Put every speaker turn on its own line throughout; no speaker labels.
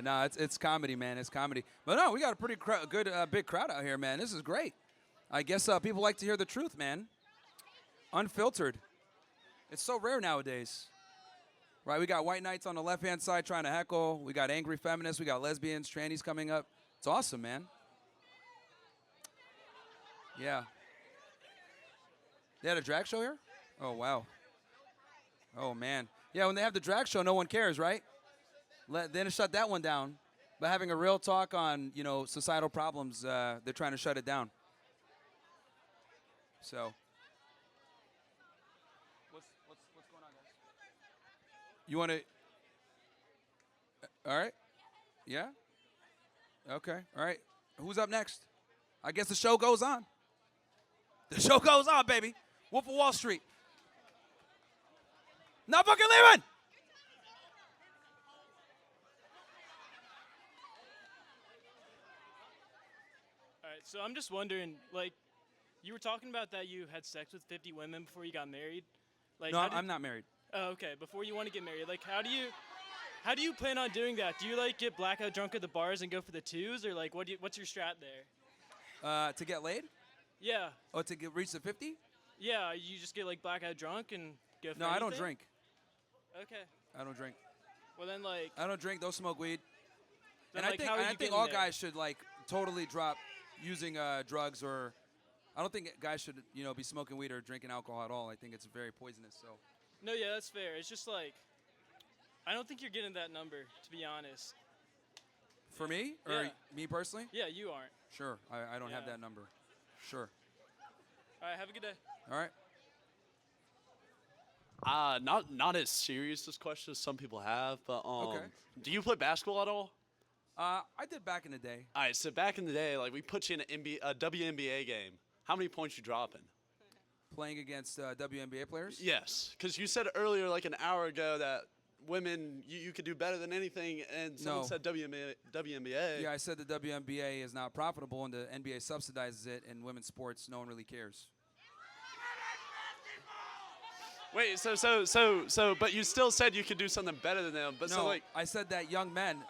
Yeah, no, it's comedy, man. It's comedy. But no, we got a pretty good big crowd out here, man. This is great. I guess people like to hear the truth, man. Unfiltered. It's so rare nowadays. Right, we got white knights on the left-hand side trying to heckle. We got angry feminists. We got lesbians, trannies coming up. It's awesome, man. Yeah. They had a drag show here? Oh, wow. Oh, man. Yeah, when they have the drag show, no one cares, right? Then shut that one down. But having a real talk on, societal problems, they're trying to shut it down. So. What's going on, guys? You want to? All right. Yeah? Okay. All right. Who's up next? I guess the show goes on. The show goes on, baby. Wolf of Wall Street. Not fucking leaving!
All right, so I'm just wondering, like, you were talking about that you had sex with 50 women before you got married. Like,
No, I'm not married.
Oh, okay. Before you want to get married, like, how do you plan on doing that? Do you like get blackout drunk at the bars and go for the twos, or like what's your strat there?
To get laid?
Yeah.
Oh, to reach the 50?
Yeah, you just get like blackout drunk and go for
No,
anything?
I don't drink.
Okay.
I don't drink.
Well then, like.
I don't drink. Don't smoke weed.
Then,
And
like,
I think all guys should like totally drop using drugs, or I don't think guys should be smoking weed or drinking alcohol at all. I think it's very poisonous. So.
No, yeah, that's fair. It's just like, I don't think you're getting that number, to be honest.
For me? Or me personally?
Yeah, you aren't.
Sure. I don't have that number. Sure.
All right, have a good day.
All right.
Not as serious this question as some people have, but
Okay.
Do you play basketball at all?
I did back in the day.
All right, so back in the day, like we put you in a WNBA game. How many points you dropping?
Playing against WNBA players?
Yes, because you said earlier, like an hour ago, that women you could do better than anything, and someone
No.
said WNBA.
Yeah, I said the WNBA is not profitable and the NBA subsidizes it, and women's sports, no one really cares.
Wait, but you still said you could do something better than them. But
No,
so like,
I said that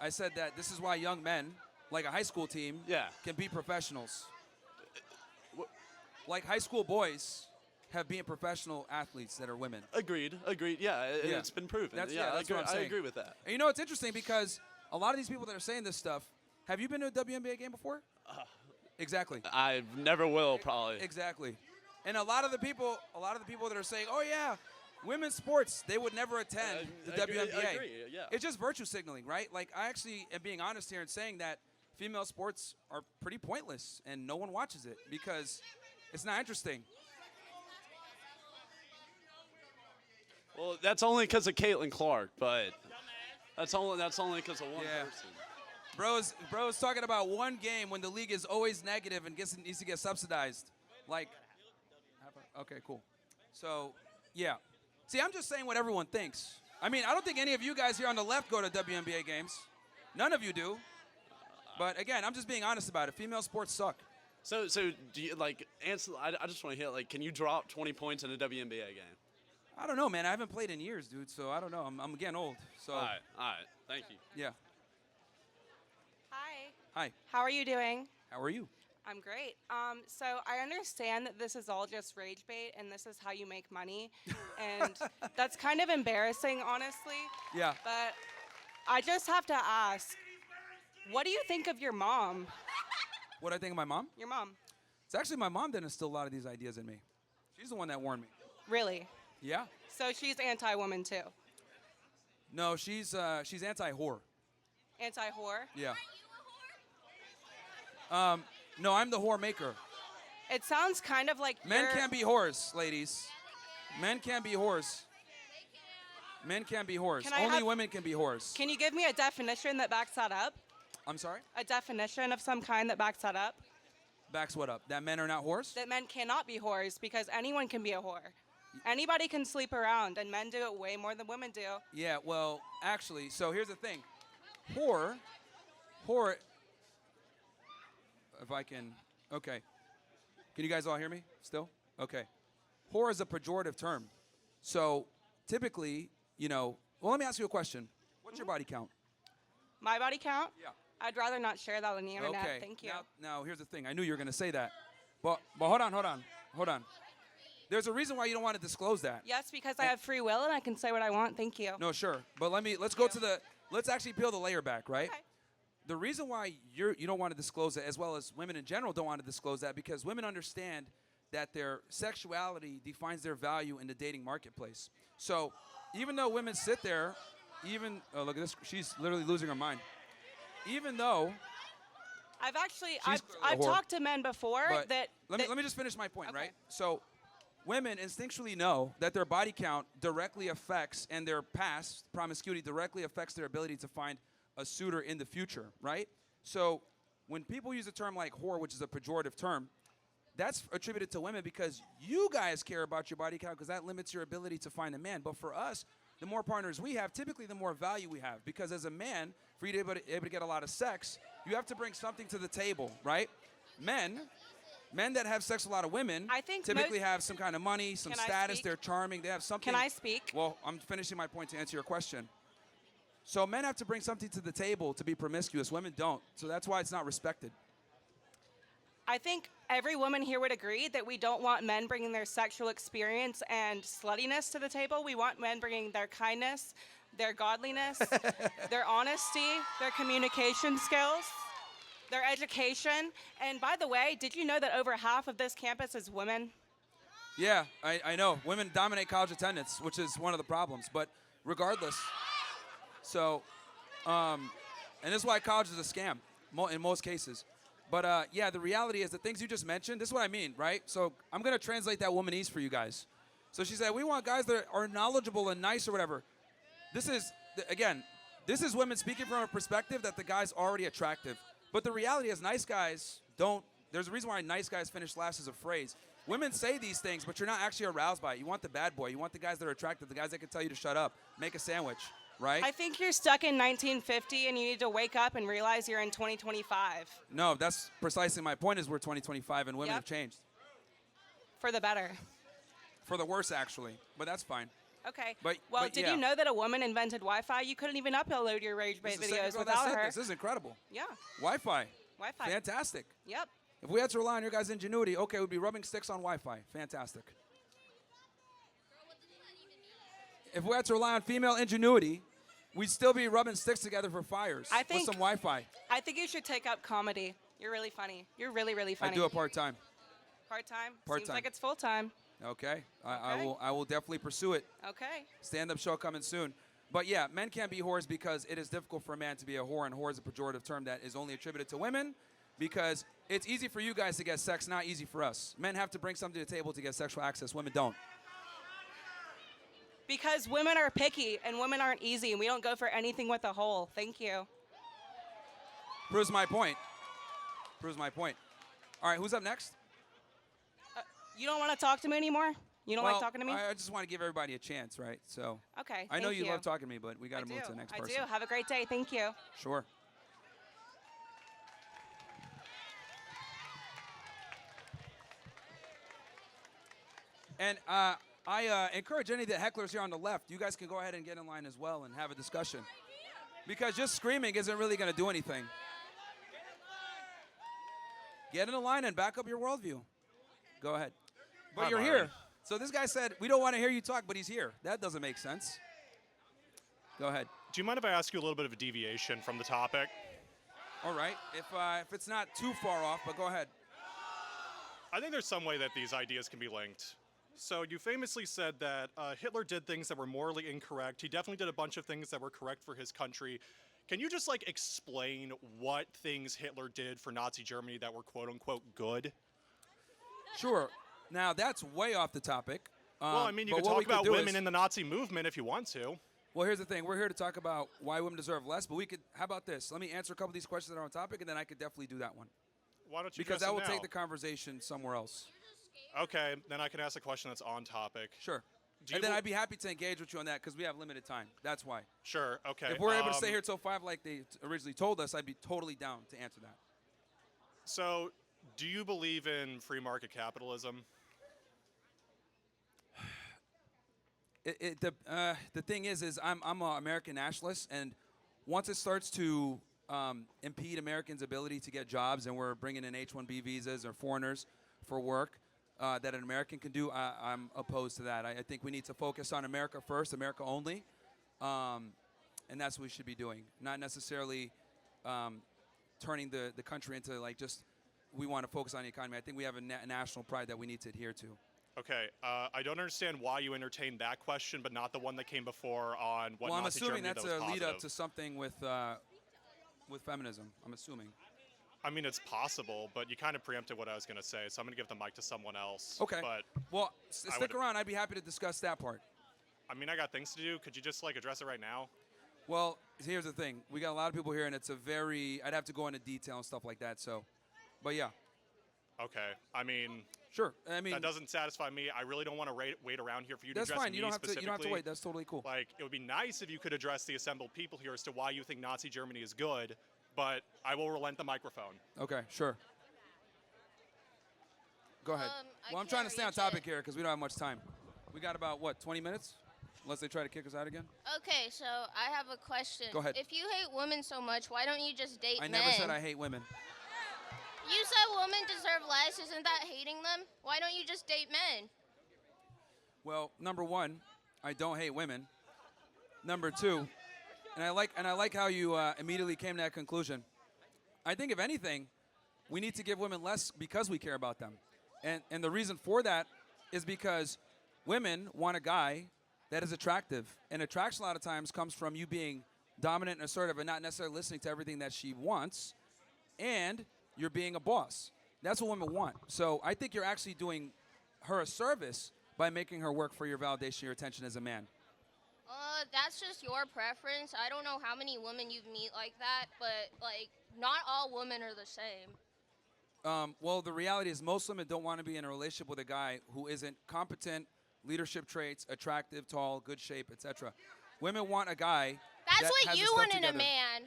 I said that this is why young men, like a high school team, can be professionals. Like high school boys have been professional athletes that are women.
Agreed. Yeah, it's been proven.
That's
I
what I'm saying.
I agree with that.
And it's interesting because a lot of these people that are saying this stuff, have you been to a WNBA game before? Exactly.
I never will, probably.
Exactly. And a lot of the people that are saying, "Oh yeah, women's sports, they would never attend the WNBA."
I agree, yeah.
It's just virtue signaling, right? Like I actually am being honest here and saying that female sports are pretty pointless and no one watches it because it's not interesting.
Well, that's only because of Caitlin Clark, but that's only because of one person.
Bro's talking about one game when the league is always negative and needs to get subsidized. Like, okay, cool. So, yeah. See, I'm just saying what everyone thinks. I mean, I don't think any of you guys here on the left go to WNBA games. None of you do. But again, I'm just being honest about it. Female sports suck.
So do you like answer? I just want to hear, like, can you drop 20 points in a WNBA game?
I don't know, man. I haven't played in years, dude. So I don't know. I'm getting old. So.
All right. Thank you.
Yeah.
Hi.
Hi.
How are you doing?
How are you?
I'm great. So I understand that this is all just rage bait and this is how you make money. And that's kind of embarrassing, honestly.
Yeah.
But I just have to ask, what do you think of your mom?
What do I think of my mom?
Your mom.
It's actually my mom that instilled a lot of these ideas in me. She's the one that warned me.
Really?
Yeah.
So she's anti-woman too?
No, she's anti-whore.
Anti-whore?
Yeah. No, I'm the whore maker.
It sounds kind of like
Men can't be whores, ladies. Men can't be whores. Men can't be whores. Only women can be whores.
Can you give me a definition that backs that up?
I'm sorry?
A definition of some kind that backs that up?
Backs what up? That men are not whores?
That men cannot be whores because anyone can be a whore. Anybody can sleep around, and men do it way more than women do.
Yeah, well, actually, so here's the thing. Whore, if I can, okay. Can you guys all hear me still? Okay. Whore is a pejorative term. So typically, well, let me ask you a question. What's your body count?
My body count?
Yeah.
I'd rather not share that on the internet.
Okay.
Thank you.
Now, here's the thing. I knew you were going to say that. But hold on. There's a reason why you don't want to disclose that.
Yes, because I have free will and I can say what I want. Thank you.
No, sure. But let's actually peel the layer back, right?
Okay.
The reason why you don't want to disclose it, as well as women in general don't want to disclose that, because women understand that their sexuality defines their value in the dating marketplace. So even though women sit there, oh, look at this, she's literally losing her mind. Even though
I've
clearly a
I've
whore.
talked to men before
But
that.
let me just finish my point,
Okay.
right? So women instinctually know that their body count directly affects, and their past promiscuity directly affects their ability to find a suitor in the future, right? So when people use a term like whore, which is a pejorative term, that's attributed to women because you guys care about your body count because that limits your ability to find a man. But for us, the more partners we have, typically the more value we have. Because as a man, for you to be able to get a lot of sex, you have to bring something to the table, right? Men that have sex with a lot of women
I think
typically have some kind of money, some
Can I
status,
speak?
they're charming, they have something.
Can I speak?
Well, I'm finishing my point to answer your question. So men have to bring something to the table to be promiscuous. Women don't. So that's why it's not respected.
I think every woman here would agree that we don't want men bringing their sexual experience and sluttiness to the table. We want men bringing their kindness, their godliness, their honesty, their communication skills, their education. And by the way, did you know that over half of this campus is women?
Yeah, I know. Women dominate college attendance, which is one of the problems. But regardless, so, and this is why college is a scam in most cases. But yeah, the reality is the things you just mentioned, this is what I mean, right? So I'm going to translate that womanese for you guys. So she said, we want guys that are knowledgeable and nice or whatever. This is, again, this is women speaking from a perspective that the guy's already attractive. But the reality is nice guys don't, there's a reason why nice guys finish last as a phrase. Women say these things, but you're not actually aroused by it. You want the bad boy. You want the guys that are attractive, the guys that can tell you to shut up, make a sandwich, right?
I think you're stuck in 1950 and you need to wake up and realize you're in 2025.
No, that's precisely my point is we're 2025 and women
Yep.
have changed.
For the better.
For the worse, actually, but that's fine.
Okay.
But
Did
yeah.
you know that a woman invented Wi-Fi? You couldn't even upload your rage
This
bait
is the second
videos
girl that
without
said
her.
this. This is incredible.
Yeah.
Wi-Fi.
Wi-Fi.
Fantastic.
Yep.
If we had to rely on your guys' ingenuity, okay, we'd be rubbing sticks on Wi-Fi. Fantastic. If we had to rely on female ingenuity, we'd still be rubbing sticks together for fires
I think-
with some Wi-Fi.
I think you should take up comedy. You're really funny. You're really, really funny.
I do it part-time.
Part-time? Seems
Part-time.
like it's full-time.
Okay. I
Okay.
will definitely pursue it.
Okay.
Stand-up show coming soon. But yeah, men can't be whores because it is difficult for a man to be a whore, and whore is a pejorative term that is only attributed to women because it's easy for you guys to get sex, not easy for us. Men have to bring something to the table to get sexual access. Women don't.
Because women are picky and women aren't easy and we don't go for anything with a hole. Thank you.
Proves my point. Proves my point. All right, who's up next?
You don't want to talk to me anymore? You don't like talking to me?
I just want to give everybody a chance, right? So
Okay.
I know
thank
you love talking to me, but we got
I
to move
do.
to the next
I
person.
do. Have a great day. Thank you.
Sure. And I encourage any of the hecklers here on the left, you guys can go ahead and get in line as well and have a discussion. Because just screaming isn't really going to do anything. Get in the line and back up your worldview. Go ahead. But
I'm
you're
all
here.
right.
So this guy said, we don't want to hear you talk, but he's here. That doesn't make sense. Go ahead.
Do you mind if I ask you a little bit of a deviation from the topic?
All right. If it's not too far off, but go ahead.
I think there's some way that these ideas can be linked. So you famously said that Hitler did things that were morally incorrect. He definitely did a bunch of things that were correct for his country. Can you just like explain what things Hitler did for Nazi Germany that were quote unquote good?
Sure. Now, that's way off the topic.
Well, I mean, you
but
could
what we
talk about
do
women
is-
in the Nazi movement if you want to.
Well, here's the thing. We're here to talk about why women deserve less, but we could, how about this? Let me answer a couple of these questions that are on topic, and then I could definitely do that one.
Why don't you
Because
address
that will
it
take
now?
the conversation somewhere else.
Okay, then I can ask a question that's on topic.
Sure.
Do you
And then
bel-
I'd be happy to engage with you on that because we have limited time. That's why.
Sure, okay.
If we're able to stay here till 5 like they originally told us, I'd be totally down to answer that.
So, do you believe in free market capitalism?
The thing is I'm an American nationalist, and once it starts to impede Americans' ability to get jobs, and we're bringing in H-1B visas or foreigners for work that an American can do, I'm opposed to that. I think we need to focus on America first, America only, and that's what we should be doing. Not necessarily turning the country into like just we want to focus on the economy. I think we have a national pride that we need to adhere to.
Okay, I don't understand why you entertained that question, but not the one that came before on what
Well, I'm
Nazi
assuming
Germany
that's
that was
a lead up
positive.
to something with feminism. I'm assuming.
I mean, it's possible, but you kind of preempted what I was going to say, so I'm going to give the mic to someone else.
Okay.
But
Well,
I
stick
would-
around. I'd be happy to discuss that part.
I mean, I got things to do. Could you just like address it right now?
Well, here's the thing. We got a lot of people here, and it's a very. I'd have to go into detail and stuff like that. So, but yeah,
Okay. I mean,
sure. I mean,
that doesn't satisfy me. I really don't want to wait around here for you to
that's
address
fine.
me
You don't have to. You don't have to
specifically.
wait. That's totally cool.
Like, it would be nice if you could address the assembled people here as to why you think Nazi Germany is good, but I will relent the microphone.
Okay, sure. Go ahead.
I
Well, I'm trying to
can't
stay on
reach
topic
it.
here because we don't have much time. We got about what, 20 minutes? Unless they try to kick us out again.
Okay, so I have a question.
Go ahead.
If you hate women so much, why don't you just date
I
men?
never said I hate women.
You said women deserve less. Isn't that hating them? Why don't you just date men?
Well, number one, I don't hate women. Number two, and I like how you immediately came to that conclusion. I think if anything, we need to give women less because we care about them, and the reason for that is because women want a guy that is attractive, and attraction a lot of times comes from you being dominant and assertive and not necessarily listening to everything that she wants, and you're being a boss. That's what women want. So I think you're actually doing her a service by making her work for your validation, your attention as a man.
That's just your preference. I don't know how many women you've met like that, but like not all women are the same.
Well, the reality is most women don't want to be in a relationship with a guy who isn't competent, leadership traits, attractive, tall, good shape, etc. Women want a guy
That's
that
what
has
you
his stuff
want in a
together.
man.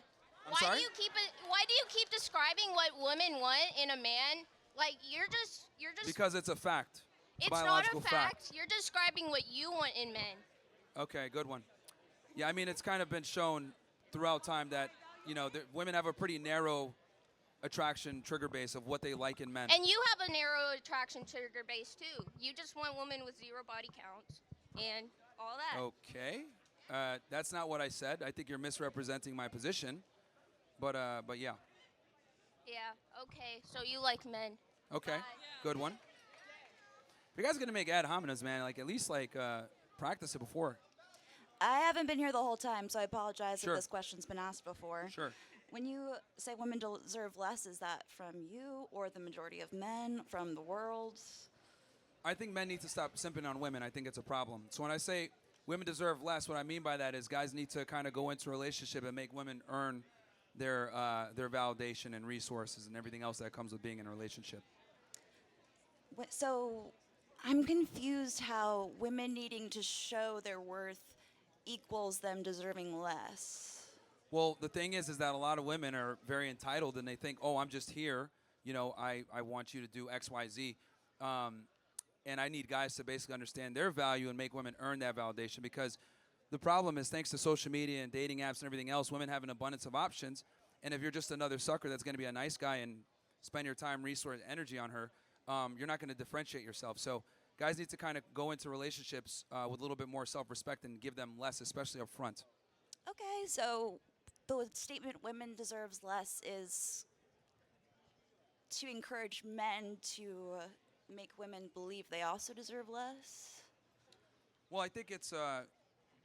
I'm sorry?
Why do you keep describing what women want in a man? Like you're just
Because it's a fact.
it's
biological
not a fact. You're describing what you want in men.
Okay, good one. Yeah, I mean, it's kind of been shown throughout time that, women have a pretty narrow attraction trigger base of what they like in men.
And you have a narrow attraction trigger base too. You just want women with 0 body counts and all that.
Okay. That's not what I said. I think you're misrepresenting my position. But yeah.
Yeah. Okay. So you like men.
Okay.
Bye.
Good one. If you guys are going to make ad hominems, man, at least practice it before.
I haven't been here the whole time, so I apologize
Sure.
if this question's been asked before.
Sure.
When you say women deserve less, is that from you or the majority of men, from the world?
I think men need to stop simping on women. I think it's a problem. So when I say women deserve less, what I mean by that is guys need to kind of go into a relationship and make women earn their validation and resources and everything else that comes with being in a relationship.
So I'm confused how women needing to show their worth equals them deserving less.
Well, the thing is that a lot of women are very entitled and they think, oh, I'm just here. I want you to do X, Y, Z. And I need guys to basically understand their value and make women earn that validation because the problem is thanks to social media and dating apps and everything else, women have an abundance of options. And if you're just another sucker that's going to be a nice guy and spend your time, resource, energy on her, you're not going to differentiate yourself. So guys need to kind of go into relationships with a little bit more self-respect and give them less, especially up front.
Okay, so the statement women deserves less is to encourage men to make women believe they also deserve less?
Well, I think it's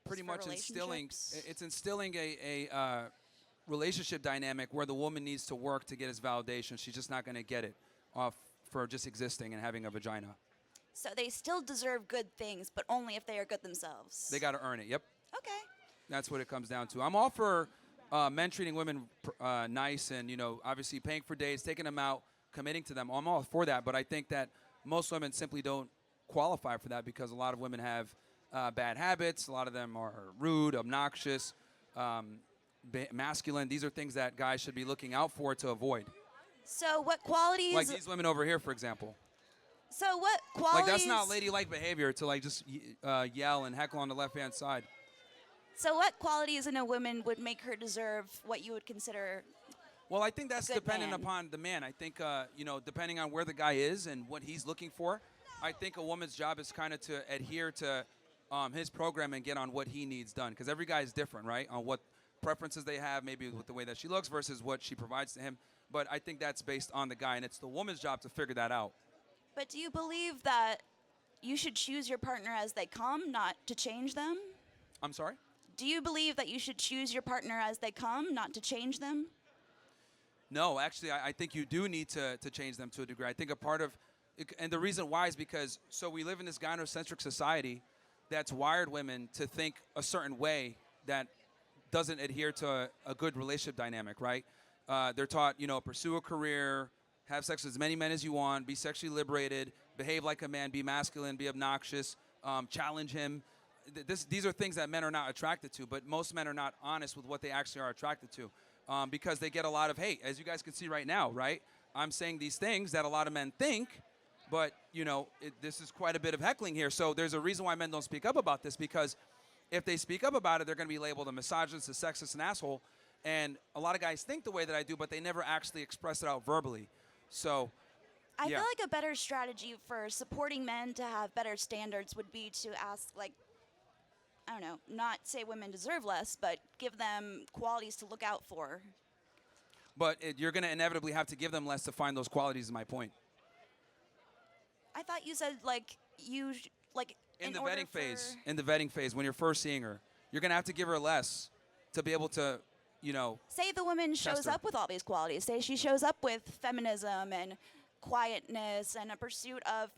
pretty
for
much instilling.
relationships?
It's instilling a relationship dynamic where the woman needs to work to get his validation. She's just not going to get it off for just existing and having a vagina.
So they still deserve good things, but only if they are good themselves.
They got to earn it. Yep,
Okay.
that's what it comes down to. I'm all for men treating women nice and obviously paying for dates, taking them out, committing to them. I'm all for that, but I think that most women simply don't qualify for that because a lot of women have bad habits. A lot of them are rude, obnoxious, masculine. These are things that guys should be looking out for to avoid.
So what qualities?
Like these women over here, for example.
So what qualities?
Like that's not ladylike behavior to just yell and heckle on the left-hand side.
So what qualities in a woman would make her deserve what you would consider?
Well, I think that's
Good
dependent
man.
upon the man. I think, depending on where the guy is and what he's looking for, I think a woman's job is kind of to adhere to his program and get on what he needs done. Because every guy is different, right? On what preferences they have, maybe with the way that she looks versus what she provides to him. But I think that's based on the guy, and it's the woman's job to figure that out.
But do you believe that you should choose your partner as they come, not to change them?
I'm sorry?
Do you believe that you should choose your partner as they come, not to change them?
No, actually, I think you do need to change them to a degree. I think a part of, and the reason why is because, so we live in this gynocentric society that's wired women to think a certain way that doesn't adhere to a good relationship dynamic, right? They're taught, pursue a career, have sex with as many men as you want, be sexually liberated, behave like a man, be masculine, be obnoxious, challenge him. These are things that men are not attracted to, but most men are not honest with what they actually are attracted to because they get a lot of hate, as you guys can see right now, right? I'm saying these things that a lot of men think, but, this is quite a bit of heckling here. So there's a reason why men don't speak up about this, because if they speak up about it, they're going to be labeled a misogynist, a sexist, an asshole. And a lot of guys think the way that I do, but they never actually express it out verbally. So,
I
yeah.
feel like a better strategy for supporting men to have better standards would be to ask, I don't know, not say women deserve less, but give them qualities to look out for.
But you're going to inevitably have to give them less to find those qualities, is my point.
I thought you said,
In the vetting phase, when you're first seeing her, you're going to have to give her less to be able to,
say the woman shows
her.
up with all these qualities. Say she shows up with feminism and quietness and a pursuit of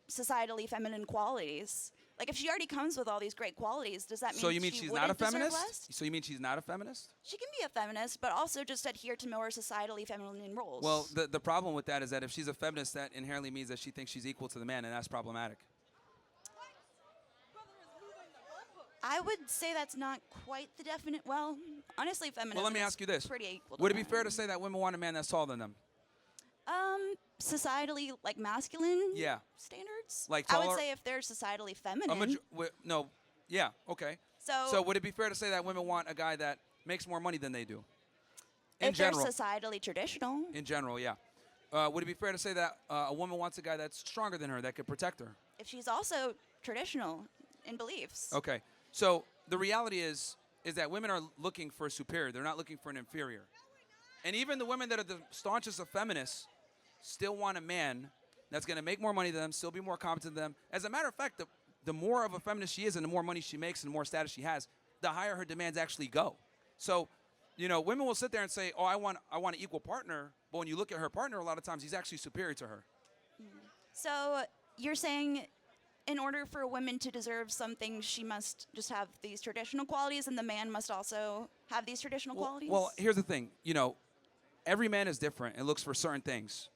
societally feminine qualities. Like, if she already comes with all these great qualities, does that mean
So you mean
she
she's
wouldn't
not a
deserve
feminist?
less?
So you mean she's not a feminist?
She can be a feminist, but also just adhere to more societally feminine roles.
Well, the problem with that is that if she's a feminist, that inherently means that she thinks she's equal to the man, and that's problematic.
I would say that's not quite the definite. Well, honestly, feminism.
Well, let me
is
ask you this.
Pretty equal.
Would it be fair to say that women want a man that's taller than them?
Societally, masculine
Yeah.
standards?
Like
I would
taller-
say if they're societally feminine.
No. Yeah, okay.
So
would it be fair to say that women want a guy that makes more money than they do? In
if
general.
they're societally traditional.
In general, yeah. Would it be fair to say that a woman wants a guy that's stronger than her, that could protect her?
If she's also traditional in beliefs.
Okay. So the reality is that women are looking for a superior. They're not looking for an inferior. And even the women that are the staunchest of feminists still want a man that's going to make more money than them, still be more competent than them. As a matter of fact, the more of a feminist she is and the more money she makes and the more status she has, the higher her demands actually go. So, women will sit there and say, oh, I want an equal partner. But when you look at her partner, a lot of times he's actually superior to her.
So you're saying in order for a woman to deserve something, she must just have these traditional qualities and the man must also have these traditional qualities?
Well, here's the thing. Every man is different and looks for certain things.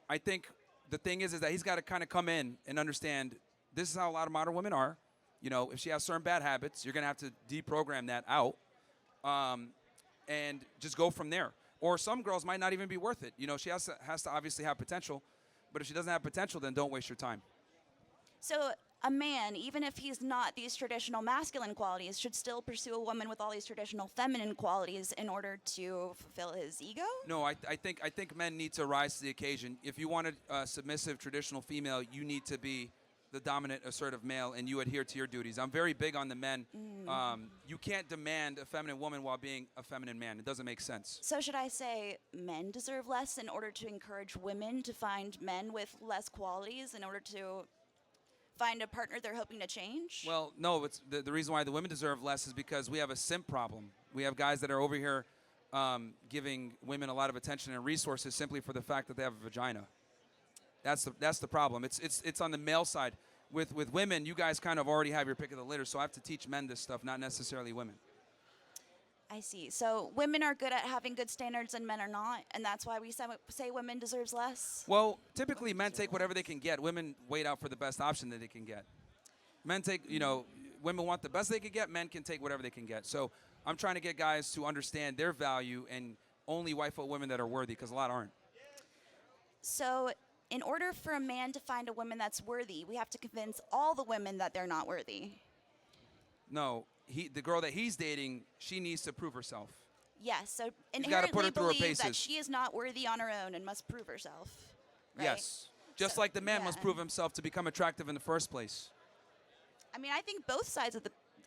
I think the thing is that he's got to kind of come in and understand this is how a lot of modern women are. If she has certain bad habits, you're going to have to deprogram that out and just go from there. Or some girls might not even be worth it. She has to obviously have potential. But if she doesn't have potential, then don't waste your time.
So a man, even if he's not these traditional masculine qualities, should still pursue a woman with all these traditional feminine qualities in order to fulfill his ego?
No, I think men need to rise to the occasion. If you want a submissive, traditional female, you need to be the dominant, assertive male, and you adhere to your duties. I'm very big on the men. You can't demand a feminine woman while being a feminine man. It doesn't make sense.
So should I say men deserve less in order to encourage women to find men with less qualities in order to find a partner they're hoping to change?
Well, no. It's the reason why the women deserve less is because we have a simp problem. We have guys that are over here giving women a lot of attention and resources simply for the fact that they have a vagina. That's the problem. It's on the male side. With women, you guys kind of already have your pick of the litter, so I have to teach men this stuff, not necessarily women.
I see. So women are good at having good standards and men are not, and that's why we say women deserves less?
Well, typically men take whatever they can get. Women wait out for the best option that they can get. Men take, women want the best they can get. Men can take whatever they can get. So I'm trying to get guys to understand their value and only wife out women that are worthy, because a lot aren't.
So in order for a man to find a woman that's worthy, we have to convince all the women that they're not worthy.
No, the girl that he's dating, she needs to prove herself.
Yes, so
gotta put
inherently
her through her
believe that
paces.
she is not worthy on her own and must prove herself. Right?
Yes. Just
So,
like the man must
yeah.
prove himself to become attractive in the first place.
I mean, I think both sides of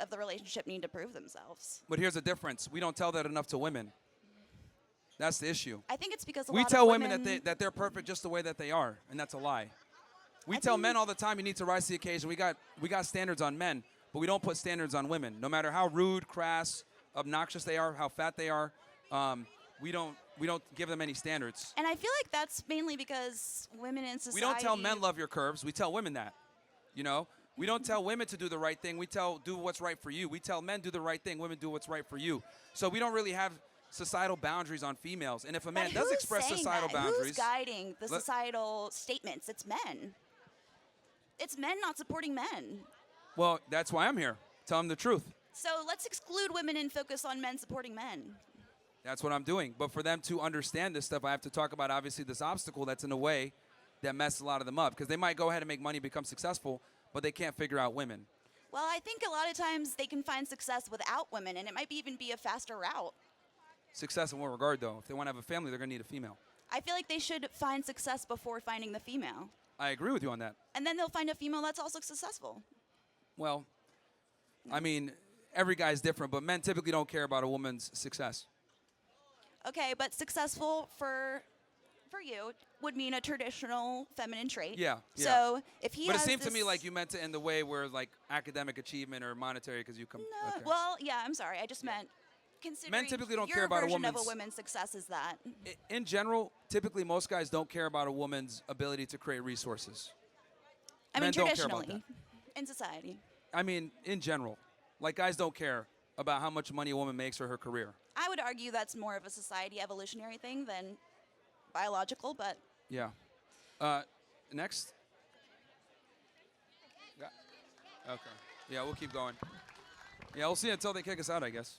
the relationship need to prove themselves.
But here's the difference. We don't tell that enough to women. That's the issue.
I think it's because
We
lot
tell
of
women that they're perfect just the way that they are, and that's a lie. We tell men all the time you need to rise to the occasion. We got standards on men, but we don't put standards on women. No matter how rude, crass, obnoxious they are, how fat they are, we don't give them any standards.
And I feel like that's mainly because women in society.
We don't tell men love your curves. We tell women that. You know, we don't tell women to do the right thing. We tell do what's right for you. We tell men do the right thing. Women do what's right for you. So we don't really have societal boundaries on females. And if a man
But
does
who's
express
saying
societal
that?
boundaries,
Who's guiding the
Let-
societal statements? It's men. It's men not supporting men.
well, that's why I'm here. Tell them the truth.
So let's exclude women and focus on men supporting men.
That's what I'm doing. But for them to understand this stuff, I have to talk about, obviously, this obstacle that's in a way that messes a lot of them up. Because they might go ahead and make money, become successful, but they can't figure out women.
Well, I think a lot of times they can find success without women, and it might even be a faster route.
Success in what regard, though? If they want to have a family, they're going to need a female.
I feel like they should find success before finding the female.
I agree with you on that.
And then they'll find a female that's also successful.
Well, I mean, every guy's different, but men typically don't care about a woman's success.
Okay, but successful for you would mean a traditional feminine trait.
Yeah, yeah.
So if he
But it
has
seemed to me
this-
like you meant it in the way where, like, academic achievement or monetary, because you come.
No,
okay.
well, yeah, I'm sorry. I just meant considering
typically don't
your
care about a
version of
woman's-
a woman's success is that.
In general, typically most guys don't care about a woman's ability to create resources.
I mean,
Men don't care about
traditionally in society.
I mean, in general, like guys don't care about how much money a woman makes or her career.
I would argue that's more of a society evolutionary thing than biological, but
Yeah. Next. Okay. Yeah, we'll keep going. Yeah, we'll see until they kick us out, I guess.